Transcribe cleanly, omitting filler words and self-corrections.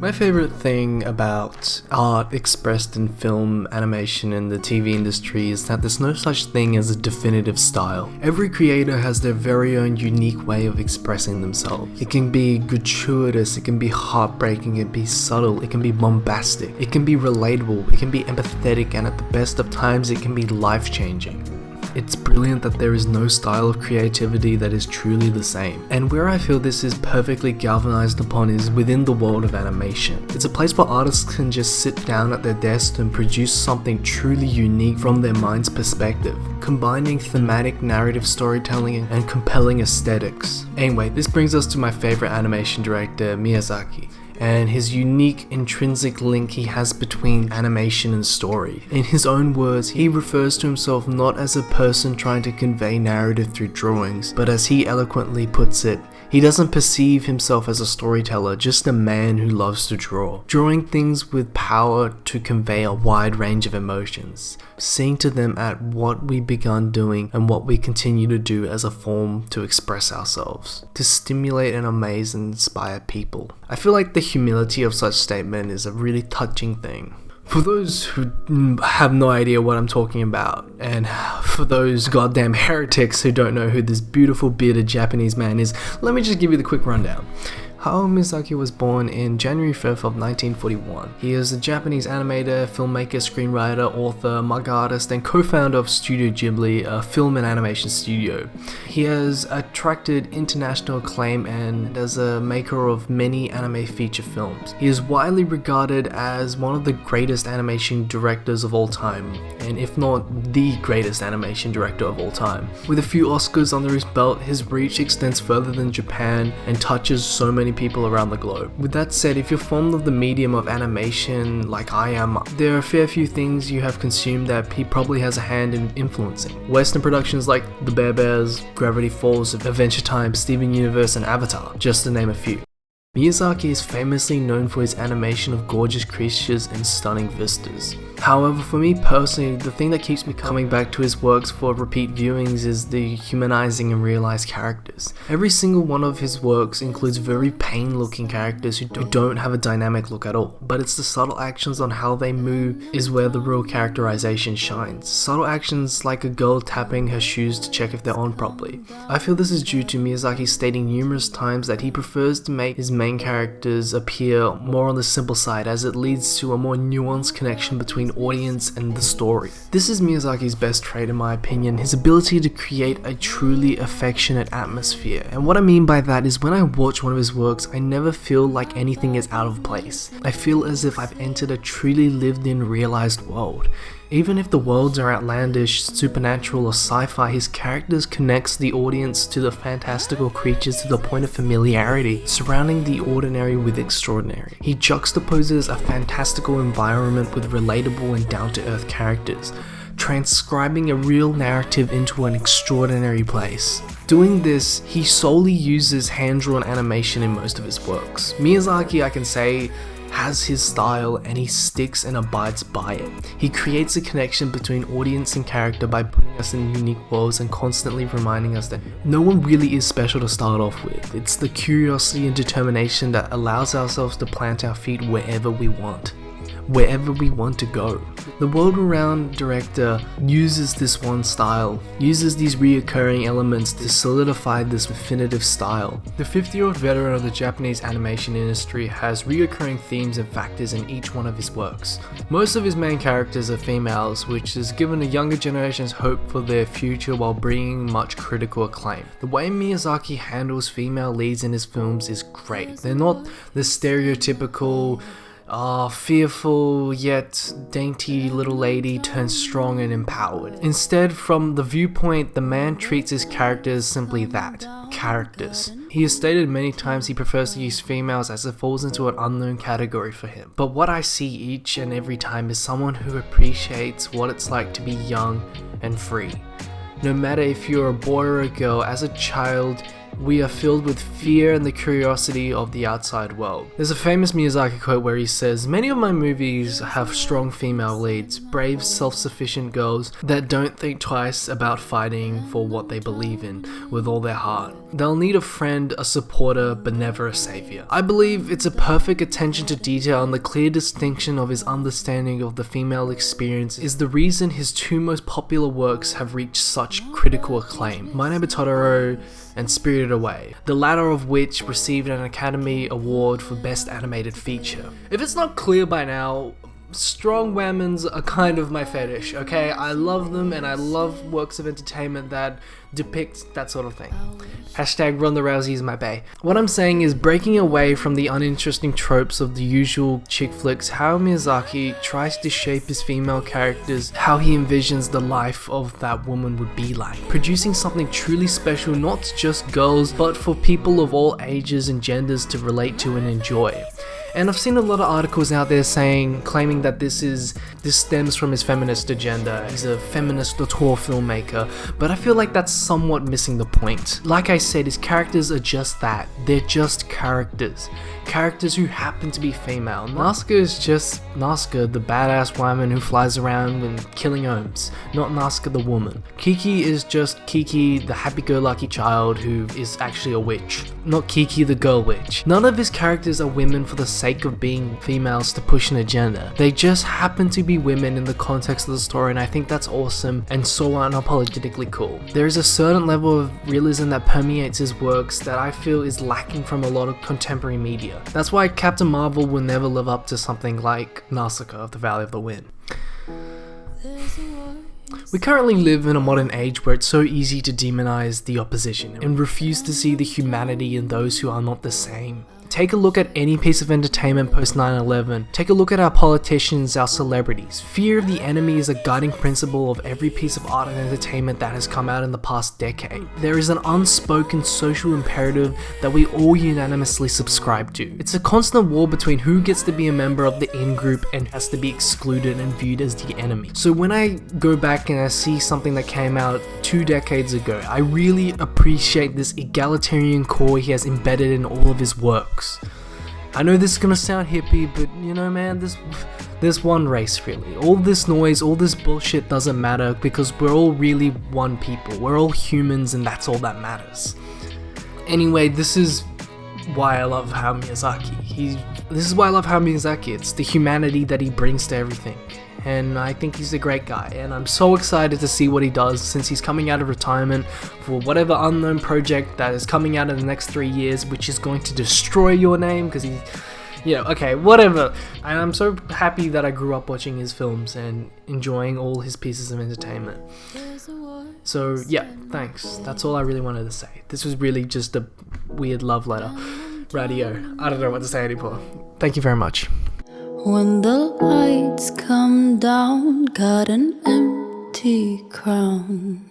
My favorite thing about art expressed in film, animation, and the TV industry is that there's no such thing as a definitive style. Every creator has their very own unique way of expressing themselves. It can be gratuitous, it can be heartbreaking, it can be subtle, it can be bombastic, it can be relatable, it can be empathetic, and at the best of times it can be life-changing. It's brilliant that there is no style of creativity that is truly the same. And where I feel this is perfectly galvanized upon is within the world of animation. It's a place where artists can just sit down at their desk and produce something truly unique from their mind's perspective, combining thematic narrative storytelling and compelling aesthetics. Anyway, this brings us to my favorite animation director, Miyazaki, and his unique intrinsic link he has between animation and story. In his own words, he refers to himself not as a person trying to convey narrative through drawings, but as he eloquently puts it, he doesn't perceive himself as a storyteller, just a man who loves to draw. Drawing things with power to convey a wide range of emotions, seeing to them at what we begun doing and what we continue to do as a form to express ourselves, to stimulate and amaze and inspire people. I feel like the humility of such statement is a really touching thing. For those who have no idea what I'm talking about, and for those goddamn heretics who don't know who this beautiful bearded Japanese man is, let me just give you the quick rundown. Hayao Miyazaki was born in January 5th of 1941. He is a Japanese animator, filmmaker, screenwriter, author, manga artist, and co-founder of Studio Ghibli, a film and animation studio. He has attracted international acclaim and as a maker of many anime feature films. He is widely regarded as one of the greatest animation directors of all time, and if not the greatest animation director of all time. With a few Oscars under his belt, his reach extends further than Japan and touches so many people around the globe. With that said, if you're fond of the medium of animation like I am, there are a fair few things you have consumed that he probably has a hand in influencing. Western productions like The Bear Bears, Gravity Falls, Adventure Time, Steven Universe, and Avatar, just to name a few. Miyazaki is famously known for his animation of gorgeous creatures and stunning vistas. However, for me personally, the thing that keeps me coming back to his works for repeat viewings is the humanizing and realized characters. Every single one of his works includes very pain-looking characters who don't have a dynamic look at all, but it's the subtle actions on how they move is where the real characterization shines. Subtle actions like a girl tapping her shoes to check if they're on properly. I feel this is due to Miyazaki stating numerous times that he prefers to make his main characters appear more on the simple side, as it leads to a more nuanced connection between audience and the story. This is Miyazaki's best trait in my opinion, his ability to create a truly affectionate atmosphere. And what I mean by that is when I watch one of his works, I never feel like anything is out of place. I feel as if I've entered a truly lived in, realized world. Even if the worlds are outlandish, supernatural, or sci-fi, his characters connects the audience to the fantastical creatures to the point of familiarity, surrounding the ordinary with extraordinary. He juxtaposes a fantastical environment with relatable and down-to-earth characters, transcribing a real narrative into an extraordinary place. Doing this, he solely uses hand-drawn animation in most of his works. Miyazaki, I can say, has his style and he sticks and abides by it. He creates a connection between audience and character by putting us in unique worlds and constantly reminding us that no one really is special to start off with. It's the curiosity and determination that allows ourselves to plant our feet wherever we want to go. The world-renowned director uses this one style, uses these reoccurring elements to solidify this definitive style. The 50-year-old veteran of the Japanese animation industry has reoccurring themes and factors in each one of his works. Most of his main characters are females, which has given the younger generations hope for their future while bringing much critical acclaim. The way Miyazaki handles female leads in his films is great. They're not the stereotypical fearful yet dainty little lady turns strong and empowered. Instead, from the viewpoint, the man treats his characters simply that, characters. He has stated many times he prefers to use females as it falls into an unknown category for him. But what I see each and every time is someone who appreciates what it's like to be young and free. No matter if you're a boy or a girl, as a child, we are filled with fear and the curiosity of the outside world. There's a famous Miyazaki quote where he says, "Many of my movies have strong female leads, brave, self-sufficient girls that don't think twice about fighting for what they believe in with all their heart. They'll need a friend, a supporter, but never a savior." I believe it's a perfect attention to detail, and the clear distinction of his understanding of the female experience is the reason his two most popular works have reached such critical acclaim: My Neighbor Totoro and Spirited Away, the latter of which received an Academy Award for Best Animated Feature. If it's not clear by now, strong women's are kind of my fetish, okay? I love them, and I love works of entertainment that depict that sort of thing. Hashtag Ronda Rousey is my bae. What I'm saying is, breaking away from the uninteresting tropes of the usual chick flicks, how Miyazaki tries to shape his female characters, how he envisions the life of that woman would be like. Producing something truly special, not just girls, but for people of all ages and genders to relate to and enjoy. And I've seen a lot of articles out there claiming that this stems from his feminist agenda. He's a feminist auteur filmmaker, but I feel like that's somewhat missing the point. Like I said, his characters are just that. They're just characters. Characters who happen to be female. Nazca is just Nazca, the badass woman who flies around and killing ohms, not Nazca the woman. Kiki is just Kiki, the happy-go-lucky child who is actually a witch, not Kiki the girl witch. None of his characters are women for the sake of being females to push an agenda. They just happen to be women in the context of the story, and I think that's awesome and so unapologetically cool. There is a certain level of realism that permeates his works that I feel is lacking from a lot of contemporary media. That's why Captain Marvel will never live up to something like Nausicaa of the Valley of the Wind. We currently live in a modern age where it's so easy to demonize the opposition and refuse to see the humanity in those who are not the same. Take a look at any piece of entertainment post 9/11. Take a look at our politicians, our celebrities. Fear of the enemy is a guiding principle of every piece of art and entertainment that has come out in the past decade. There is an unspoken social imperative that we all unanimously subscribe to. It's a constant war between who gets to be a member of the in-group and has to be excluded and viewed as the enemy. So when I go back and I see something that came out 2 decades ago, I really appreciate this egalitarian core he has embedded in all of his works. I know this is gonna sound hippie, but you know, man, there's one race really. All this noise, all this bullshit doesn't matter because we're all really one people. We're all humans, and that's all that matters. Anyway, this is why I love Hayao Miyazaki. It's the humanity that he brings to everything. And I think he's a great guy, and I'm so excited to see what he does since he's coming out of retirement for whatever unknown project that is coming out in the next 3 years, which is going to destroy Your Name because he's, okay, whatever. And I'm so happy that I grew up watching his films and enjoying all his pieces of entertainment. So yeah, thanks. That's all I really wanted to say. This was really just a weird love letter. Radio. I don't know what to say anymore. Thank you very much. When the lights come down, got an empty crown.